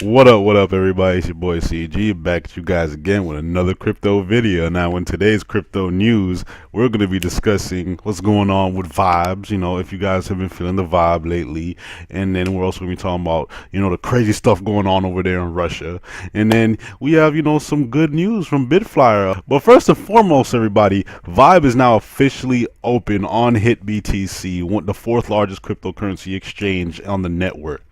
What up, everybody? It's your boy CG back at you guys again with another crypto video. Now, in today's crypto news, we're going to be discussing what's going on with vibes. If you guys have been feeling the vibe lately, and then we're also going to be talking about, the crazy stuff going on over there in Russia. And then we have, some good news from Bitflyer. But first and foremost, everybody, Vibe is now officially open on HitBTC, the fourth largest cryptocurrency exchange on the network.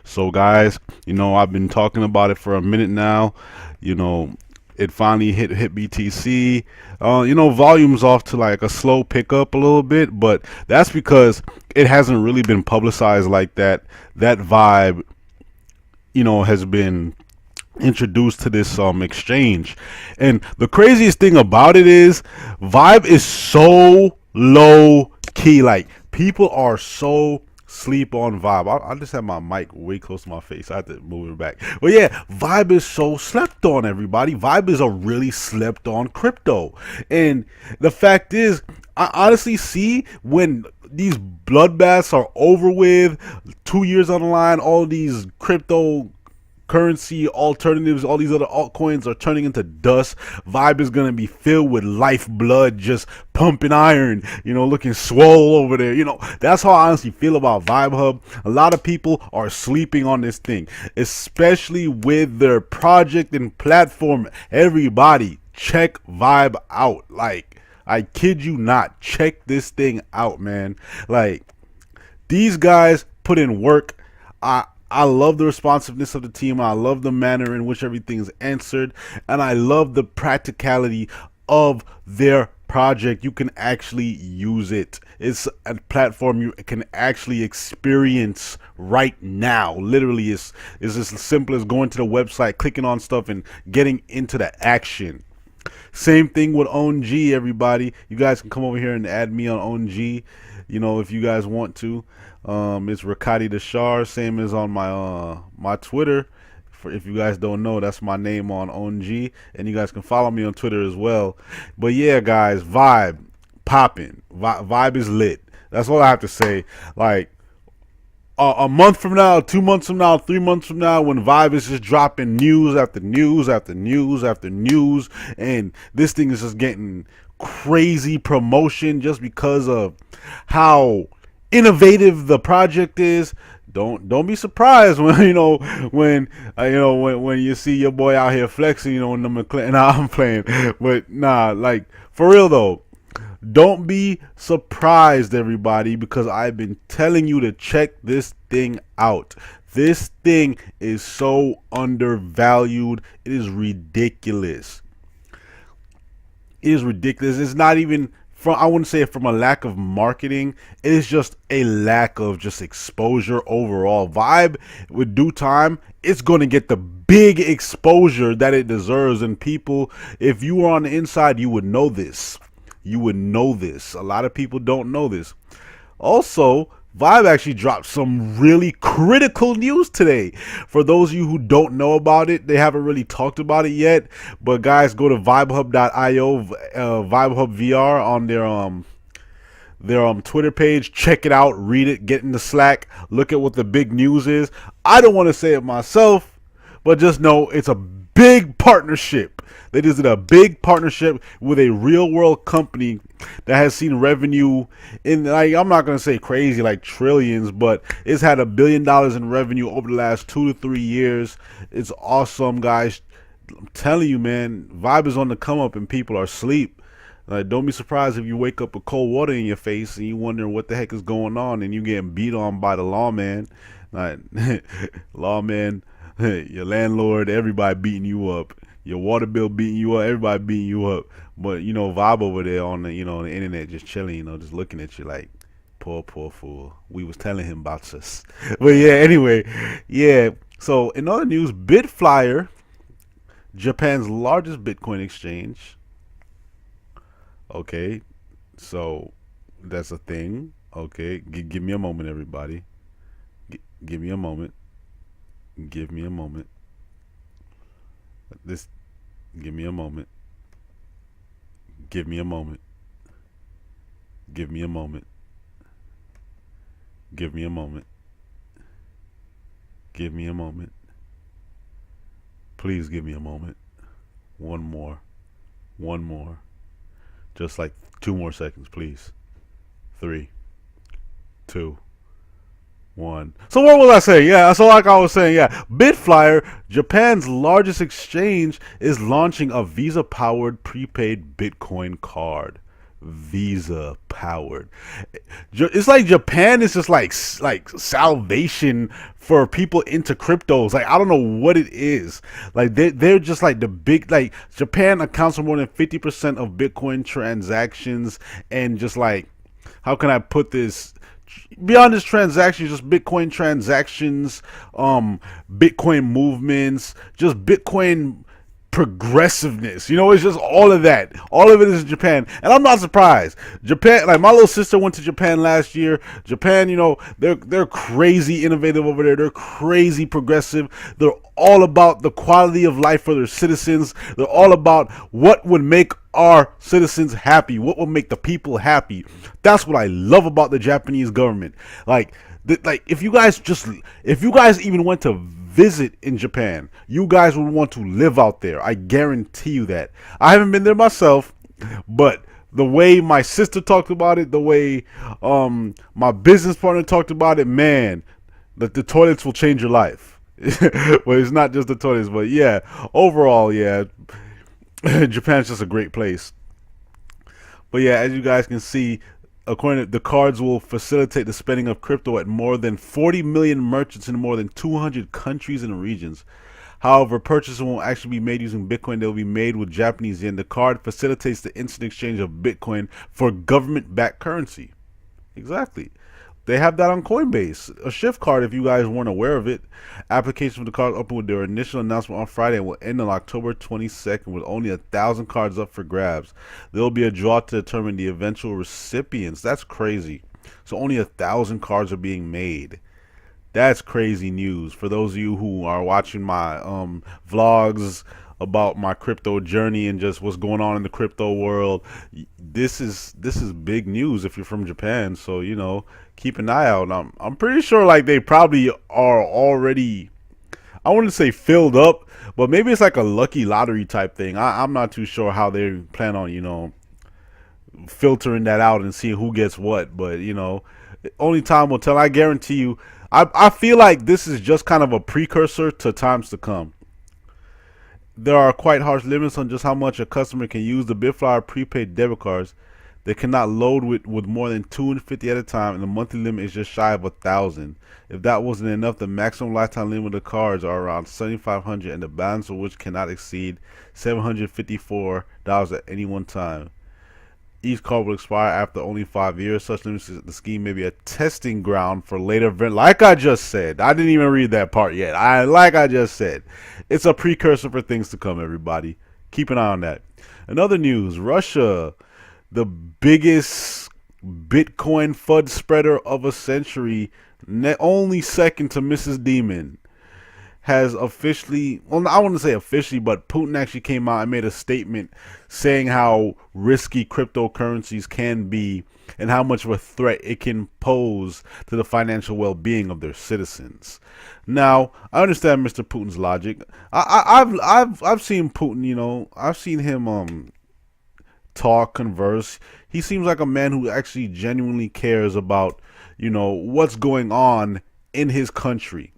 So guys, I've been talking about it for a minute now. You know, it finally hit BTC. Volume's off to like a slow pickup a little bit, but that's because it hasn't really been publicized like that. That vibe, has been introduced to this exchange. And the craziest thing about it is Vibe is so low key. Like, people are so sleep on Vibe. I just have my mic way close to my face. I have to move it back. But yeah, Vibe is so slept on, everybody. Vibe is a really slept on crypto. And the fact is, I honestly see when these bloodbaths are over with, 2 years on the line, all these crypto currency alternatives, all these other altcoins are turning into dust. Vibe is gonna be filled with lifeblood, just pumping iron, looking swole over there. That's how I honestly feel about Vibe Hub. A lot of people are sleeping on this thing, especially with their project and platform. Everybody, check Vibe out. Like, I kid you not, check this thing out, man. Like, these guys put in work. I love the responsiveness of the team. I love the manner in which everything is answered, and I love the practicality of their project. You can actually use it. It's a platform you can actually experience right now. Literally, it's as simple as going to the website, clicking on stuff, and getting into the action. Same thing with ONG, everybody. You guys can come over here and add me on ONG, if you guys want to. It's Rakati Dashar, same as on my Twitter. If you guys don't know, that's my name on ONG, and you guys can follow me on Twitter as well. But yeah, guys, Vibe popping. Vibe is lit. That's all I have to say. Like, a month from now, 2 months from now, 3 months from now, when Vibe is just dropping news after news after news after news, and this thing is just getting crazy promotion just because of how innovative the project is. Don't be surprised when when you see your boy out here flexing, in the McLaren. Nah, I'm playing, but nah, like, for real though. Don't be surprised, everybody, because I've been telling you to check this thing out. This thing is so undervalued. It is ridiculous. It is ridiculous. It's not even from, I wouldn't say from a lack of marketing. It is just a lack of just exposure overall. Vibe, with due time, it's going to get the big exposure that it deserves. And people, if you were on the inside, you would know this. You would know this. A lot of people don't know this. Also, Vibe actually dropped some really critical news today. For those of you who don't know about it, they haven't really talked about it yet. But guys, go to vibehub.io, Vibehub VR on their Twitter page. Check it out, read it, get in the Slack, look at what the big news is. I don't want to say it myself, but just know it's a big partnership. They just did a big partnership with a real world company that has seen revenue in, like, I'm not gonna say crazy like trillions, but it's had $1 billion in revenue over the last 2 to 3 years. It's awesome, guys. I'm telling you, man, Vibe is on the come up and people are asleep. Like, don't be surprised if you wake up with cold water in your face and you wondering what the heck is going on, and you getting beat on by the lawman. Like, lawman, your landlord, everybody beating you up. Your water bill beating you up, everybody beating you up. But Vibe over there on the internet just chilling, just looking at you like, poor fool. We was telling him about us. But yeah, anyway, yeah. So in other news, Bitflyer, Japan's largest Bitcoin exchange. Okay, so that's a thing. Okay, give me a moment, everybody. Give me a moment. Give me a moment. This. Give me a moment. Give me a moment. Give me a moment. Give me a moment. Give me a moment. Please give me a moment. One more. One more. Just like 2 more seconds, please. 3, 2, 1. So what was I saying? Yeah, so like I was saying, yeah, Bitflyer, Japan's largest exchange, is launching a Visa-powered prepaid Bitcoin card. Visa powered. It's like Japan is just like salvation for people into cryptos. Like I don't know what it is. Like they're just like the big, like Japan accounts for more than 50% of Bitcoin transactions, and just like, how can I put this? Beyond this transactions, just Bitcoin transactions, Bitcoin movements, just Bitcoin progressiveness. It's just all of that. All of it is Japan, and I'm not surprised. Japan, like my little sister went to Japan last year. Japan, they're crazy innovative over there. They're crazy progressive. They're all about the quality of life for their citizens. They're all about what would make our citizens happy, what would make the people happy. That's what I love about the Japanese government. Like if you guys even went to visit in Japan, you guys would want to live out there. I guarantee you that. I haven't been there myself, but the way my sister talked about it, the way my business partner talked about it, man, the toilets will change your life. Well, it's not just the toilets, but yeah, overall, yeah, Japan's just a great place. But yeah, as you guys can see, according to the cards, will facilitate the spending of crypto at more than 40 million merchants in more than 200 countries and regions. However, purchases won't actually be made using Bitcoin. They will be made with Japanese yen. The card facilitates the instant exchange of Bitcoin for government-backed currency. Exactly. They have that on Coinbase, a Shift card, if you guys weren't aware of it. Application for the card opened with their initial announcement on Friday and will end on October 22nd with only 1,000 cards up for grabs. There will be a draw to determine the eventual recipients. That's crazy. So only 1,000 cards are being made. That's crazy news. For those of you who are watching my vlogs about my crypto journey and just what's going on in the crypto world, this is big news if you're from Japan. So keep an eye out. I'm pretty sure like they probably are already, I wouldn't say filled up, but maybe it's like a lucky lottery type thing. I'm not too sure how they plan on filtering that out and seeing who gets what, but only time will tell. I guarantee you, I feel like this is just kind of a precursor to times to come. There are quite harsh limits on just how much a customer can use the Bitflyer prepaid debit cards. They cannot load with more than 250 at a time, and the monthly limit is just shy of 1,000. If that wasn't enough, the maximum lifetime limit of the cards are around 7,500, and the balance of which cannot exceed $754 at any one time. Each card will expire after only 5 years. Such limits, the scheme may be a testing ground for later event. Like I just said, I didn't even read that part yet. Like I just said, it's a precursor for things to come. Everybody, keep an eye on that. In other news, Russia, the biggest Bitcoin FUD spreader of a century, only second to Mrs. Demon, has officially, well, I wouldn't say officially, but Putin actually came out and made a statement saying how risky cryptocurrencies can be and how much of a threat it can pose to the financial well-being of their citizens. Now, I understand Mr. Putin's logic. I've seen Putin, I've seen him talk, converse. He seems like a man who actually genuinely cares about, what's going on in his country.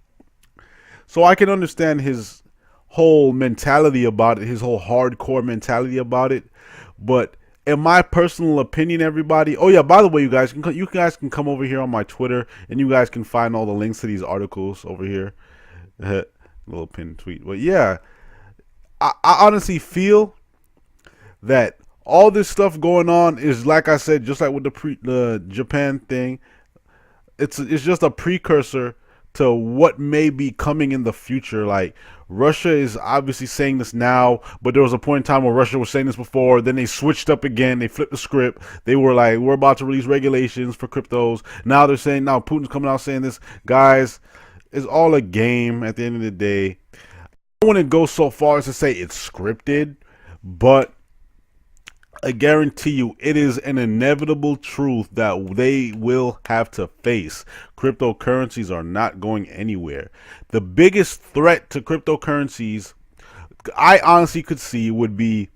So I can understand his whole mentality about it, his whole hardcore mentality about it. But in my personal opinion, everybody, oh yeah, by the way, you guys can come over here on my Twitter, and you guys can find all the links to these articles over here. Little pinned tweet. But yeah, I honestly feel that all this stuff going on is, like I said, just like with the Japan thing, it's just a precursor to what may be coming in the future. Like, Russia is obviously saying this now, but there was a point in time where Russia was saying this before, then they switched up again, they flipped the script. They were like, we're about to release regulations for cryptos. Now they're saying, now Putin's coming out saying this. Guys, it's all a game at the end of the day. I wouldn't go so far as to say it's scripted, but I guarantee you it is an inevitable truth that they will have to face. Cryptocurrencies are not going anywhere. The biggest threat to cryptocurrencies I honestly could see would be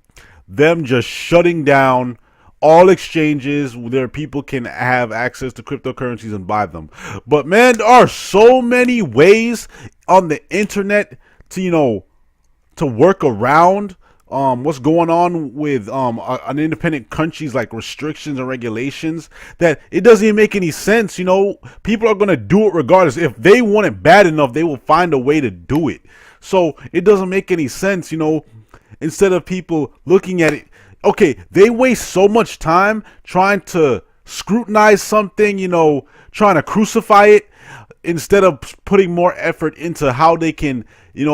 them just shutting down all exchanges where people can have access to cryptocurrencies and buy them. But man, there are so many ways on the internet to, to work around what's going on with an independent country's like restrictions and regulations, that it doesn't even make any sense. People are going to do it regardless. If they want it bad enough, they will find a way to do it. So it doesn't make any sense. Instead of people looking at it, okay, they waste so much time trying to scrutinize something, trying to crucify it, instead of putting more effort into how they can,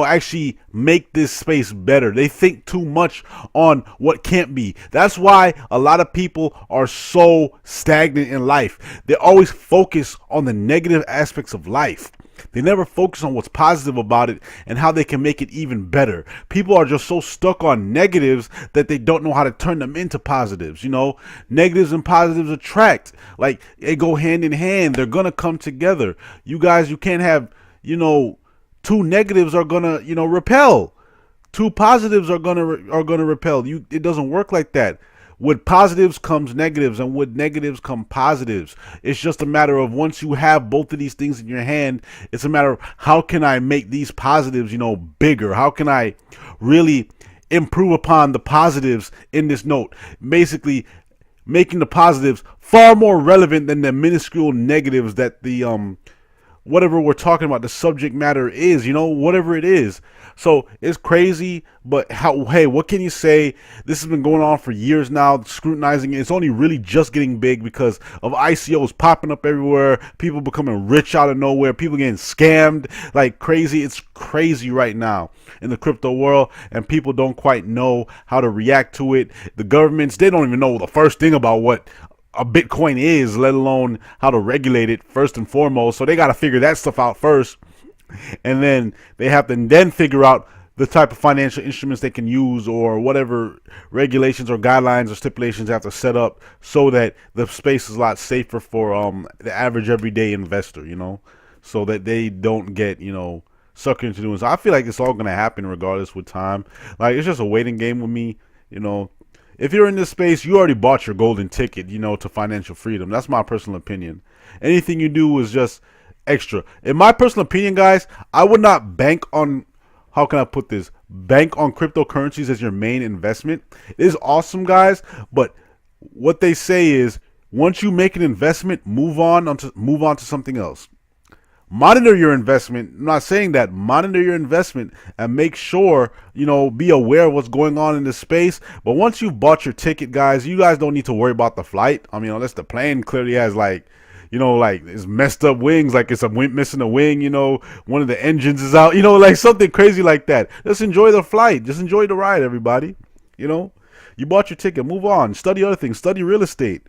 actually make this space better. They think too much on what can't be. That's why a lot of people are so stagnant in life. They always focus on the negative aspects of life. They never focus on what's positive about it and how they can make it even better. People are just so stuck on negatives that they don't know how to turn them into positives. Negatives and positives attract. Like, they go hand in hand. They're going to come together. You guys, you can't have, two negatives are going to, repel. Two positives are going to repel. It doesn't work like that. With positives comes negatives, and with negatives come positives. It's just a matter of, once you have both of these things in your hand, it's a matter of, how can I make these positives, bigger? How can I really improve upon the positives in this note? Basically, making the positives far more relevant than the minuscule negatives that the whatever we're talking about, the subject matter is, whatever it is. So it's crazy, but hey, what can you say? This has been going on for years now, scrutinizing it. It's only really just getting big because of ICOs popping up everywhere, people becoming rich out of nowhere, people getting scammed like crazy. It's crazy right now in the crypto world, and people don't quite know how to react to it. The governments, they don't even know the first thing about what a Bitcoin is, let alone how to regulate it first and foremost. So they got to figure that stuff out first. And then they have to then figure out the type of financial instruments they can use, or whatever regulations or guidelines or stipulations they have to set up, so that the space is a lot safer for the average everyday investor, so that they don't get, suckered into doing so. I feel like it's all going to happen regardless with time. Like, it's just a waiting game with me, If you're in this space, you already bought your golden ticket, to financial freedom. That's my personal opinion. Anything you do is just extra. In my personal opinion, guys, I would not bank on, how can I put this? Bank on cryptocurrencies as your main investment. It is awesome, guys, but what they say is, once you make an investment, move on to something else. Monitor your investment. I'm not saying that. Monitor your investment and make sure, be aware of what's going on in this space. But once you've bought your ticket, guys, you guys don't need to worry about the flight. I mean, unless the plane clearly has like it's messed up wings, like it's missing a wing, one of the engines is out, like something crazy like that. Just enjoy the flight. Just enjoy the ride, everybody. You bought your ticket. Move on. Study other things. Study real estate.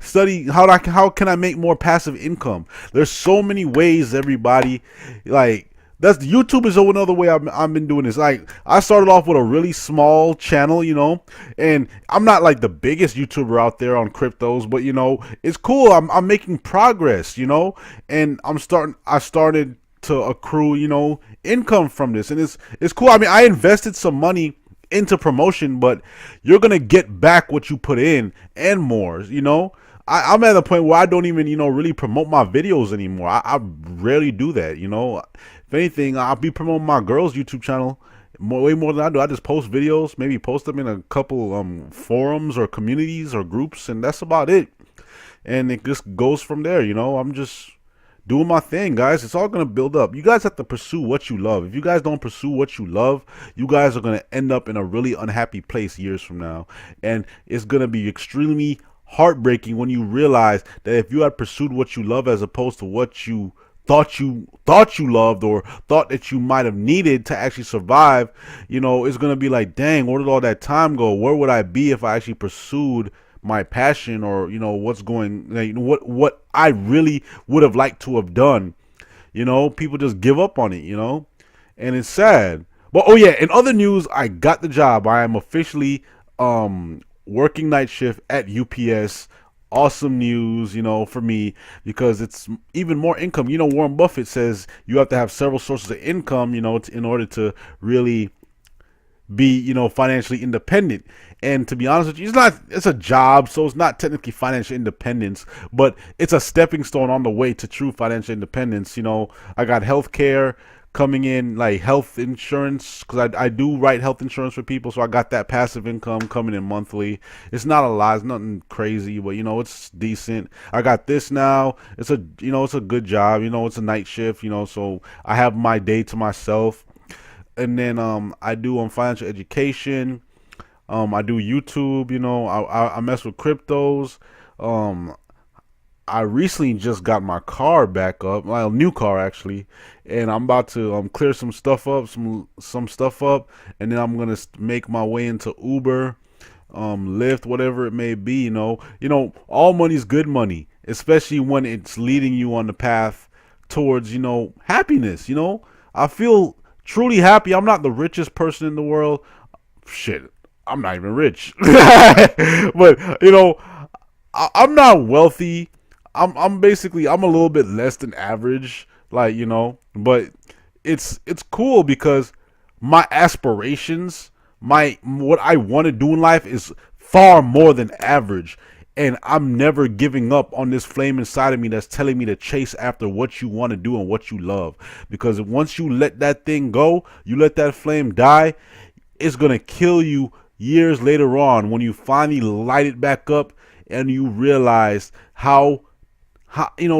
Study how can I make more passive income. There's so many ways, everybody. Like, that's YouTube is another way I've been doing this. Like, I started off with a really small channel, and I'm not like the biggest YouTuber out there on cryptos, but it's cool. I'm making progress, and I started to accrue, income from this, and it's cool. I mean, I invested some money into promotion, but you're gonna get back what you put in and more. I'm at a point where I don't even really promote my videos anymore. I rarely do that. If anything, I'll be promoting my girl's YouTube channel way more than I do. I just post videos, maybe post them in a couple forums or communities or groups, and that's about it. And it just goes from there. I'm just doing my thing, guys. It's all going to build up. You guys have to pursue what you love. If you guys don't pursue what you love, you guys are going to end up in a really unhappy place years from now. And it's going to be extremely heartbreaking when you realize that if you had pursued what you love as opposed to what you thought you loved, or thought that you might have needed to actually survive, it's going to be like, dang, where did all that time go? Where would I be if I actually pursued my passion, or what's going, what I really would have liked to have done? People just give up on it, and it's sad. But oh yeah, in other news, I got the job. I am officially working night shift at UPS. Awesome news, for me, because it's even more income. Warren Buffett says you have to have several sources of income, in order to really be, financially independent. And to be honest with you, it's a job, so it's not technically financial independence, but it's a stepping stone on the way to true financial independence. I got healthcare coming in, like health insurance, because I do write health insurance for people, so I got that passive income coming in monthly. It's not a lot, it's nothing crazy, but it's decent. I got this now. It's a good job. It's a night shift. So I have my day to myself. And then I do financial education. I do YouTube. I mess with cryptos. Um, I recently just got my car back up, my new car actually, and I'm about to clear some stuff up, and then I'm gonna make my way into Uber, Lyft, whatever it may be. All money's good money, especially when it's leading you on the path towards happiness. I feel truly happy. I'm not the richest person in the world. Shit, I'm not even rich, but I'm not wealthy. I'm a little bit less than average, like, but it's cool because my aspirations, my what I want to do in life is far more than average. And I'm never giving up on this flame inside of me that's telling me to chase after what you want to do and what you love. Because once you let that thing go, you let that flame die, it's going to kill you years later on when you finally light it back up and you realize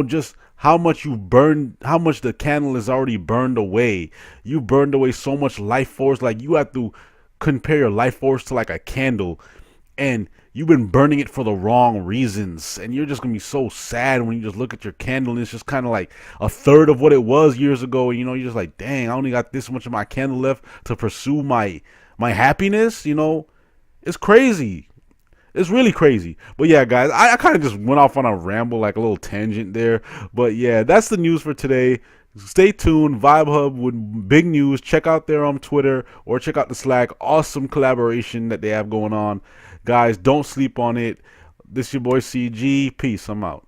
just how much you burned, how much the candle is already burned away. You burned away so much life force. Like, you have to compare your life force to like a candle, and you've been burning it for the wrong reasons, and you're just gonna be so sad when you just look at your candle and it's just kind of like a third of what it was years ago. You're just like, dang, I only got this much of my candle left to pursue my happiness. It's crazy. It's really crazy. But yeah, guys, I kind of just went off on a ramble, like a little tangent there. But yeah, that's the news for today. Stay tuned. Vibe Hub with big news. Check out their Twitter or check out the Slack. Awesome collaboration that they have going on. Guys, don't sleep on it. This is your boy CG. Peace. I'm out.